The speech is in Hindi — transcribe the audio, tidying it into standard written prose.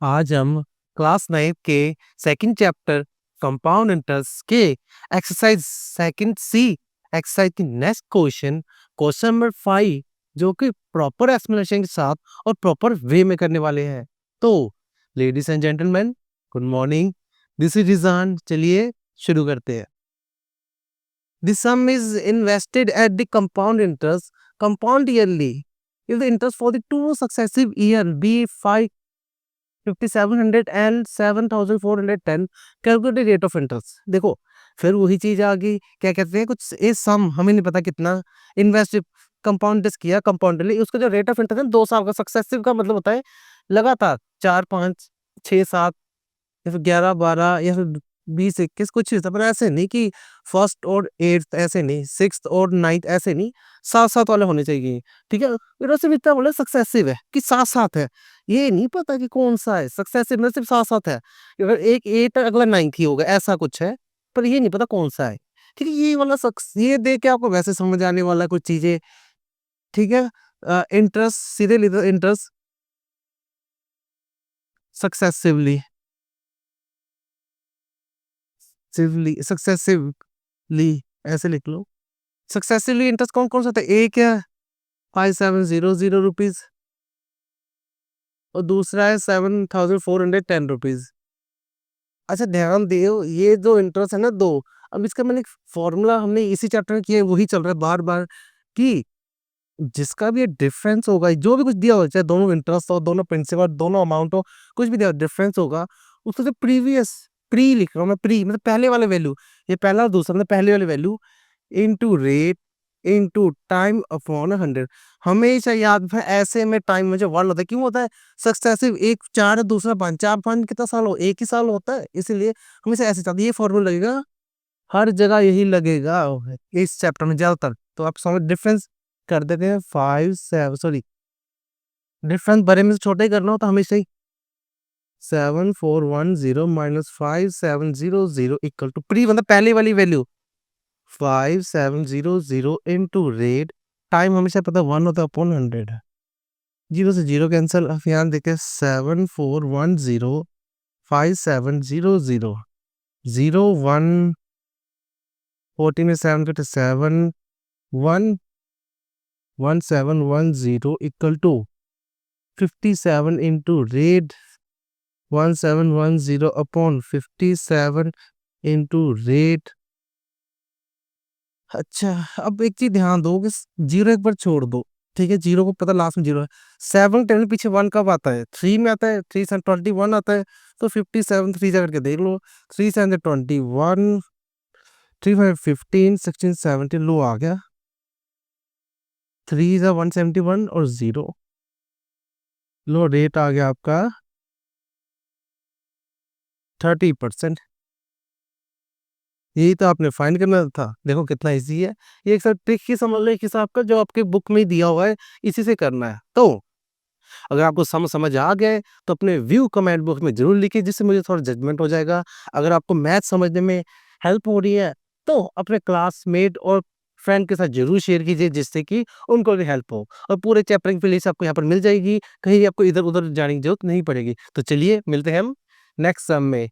आज हम क्लास 9 के सेकंड चैप्टर कंपाउंड इंटरेस्ट के एक्सरसाइज सेकंड सी एक्सरसाइज की नेक्स्ट क्वेश्चन नंबर 5 जो कि प्रॉपर एक्सप्लेनेशन के साथ और प्रॉपर वे में करने वाले हैं। तो ladies and gentleman, good morning, this is Rizan. चलिए शुरू करते हैं। The sum is invested at the compound interest compound yearly if the interest for the two successive year be 5700 and 7410 calculated rate of interest. देखो फिर वही चीज आ गई, क्या कहते हैं, कुछ ए सम हमें नहीं पता कितना इन्वेस्ट कंपाउंड इंटरेस्ट किया कंपाउंडली, उसका जो रेट ऑफ इंटरेस्ट है 2 साल का, सक्सेसिव का मतलब होता है लगातार 4 5 6 7 या फिर 11 12 या फिर 20 21, कुछ भी था, पर ऐसे नहीं कि फर्स्ट और एट्थ, ऐसे नहीं सिक्स और नाइन्थ, ऐसे नहीं, साथ साथ वाले होने चाहिए। ठीक है, मेरा सिर्फ इतना बोला सक्सेसिव है कि साथ साथ है, ये नहीं पता कि कौन सा है सक्सेसिव में, सिर्फ साथ साथ है। अगर एक एट अगला नाइन्थ ही होगा, ऐसा कुछ है, पर ये नहीं पता कौन सा है। ठीक है, ये वाला सक्स ये देख के आपको वैसे समझ आने वाला कुछ चीजें। ठीक है, इंटरेस्ट सीधे इंटरेस्ट सक्सेसिवली सक्सेसिवली ऐसे लिख लो। सक्सेसिवली इंटरेस्ट कौन कौन सा था, एक है 5700 रुपीज और दूसरा है 7410 रुपीज। अच्छा ध्यान दियो, ये जो इंटरेस्ट है ना दो, अब इसका मैंने फॉर्मूला हमने इसी चैप्टर में किया है, वही चल रहा है बार बार, कि जिसका भी डिफरेंस होगा, जो भी कुछ दिया हो, चाहे दोनों इंटरेस्ट हो, दोनों प्रिंसिपल, दोनों अमाउंट हो, कुछ भी दिया डिफरेंस होगा, उसका जो प्रीवियस प्री लिख रहा हूँ मैं, प्री मतलब पहले वाले वैल्यू, ये पहला और दूसरा मतलब पहले वाले value into rate into time upon 100। हमेशा याद है, ऐसे में टाइम में जो वर्ड होता है, क्यों होता है सक्सेसिव, एक 4 है दूसरा 5, 4 5 कितना साल हो, एक ही साल होता है, इसीलिए हमेशा ऐसे चलता है। ये फॉर्मूला लगेगा हर जगह, यही लगेगा इस चैप्टर में ज्यादातर। तो आप समझ डिफरेंस कर देते हैं, 5 7 डिफरेंस बड़े में से छोटा ही करना हो तो हमेशा ही 7410 माइनस 5700 इक्वल टू प्री मतलब पहले वाली वैल्यू 5700 इंटू रेट, टाइम हमेशा पता 1 होता है अपॉन 100 है, जीरो से जीरो कैंसिल। अब यहाँ देखे 7410 5700 01 14 में 7 कटे 7 1 1710 equal to 57 into rate 1710 upon 57 into rate. अच्छा, अब एक चीज ध्यान दो कि जीरो एक बार छोड़ दो, ठीक है, जीरो को पता लास्ट में जीरो है। 7 10 में पीछे 1 कब आता है, 3 में आता है, 3 7 21 आता है, तो 57 3 से करके देख लो, 3 7 21, 3 5 15 16 17 लो आ गया, 3 171 और जीरो, लो रेट आ गया आपका 30%। यही तो आपने फाइंड करना था, देखो कितना इजी है। ये एक ट्रिक ही समझ लो एक हिसाब का, जो आपके बुक में ही दिया हुआ है, इसी से करना है। तो अगर आपको समझ आ गए तो अपने व्यू कमेंट बॉक्स में जरूर लिखिए, जिससे मुझे थोड़ा जजमेंट हो जाएगा। अगर आपको मैथ समझने में हेल्प हो रही है तो अपने क्लासमेट और फ्रेंड के साथ जरूर शेयर कीजिए, जिससे कि उनको भी हेल्प हो, और पूरे चैप्टर की प्लेलिस्ट आपको यहाँ पर मिल जाएगी, कहीं आपको इधर उधर जाने की जरूरत नहीं पड़ेगी। तो चलिए मिलते हैं हम नेक्स्ट सम में।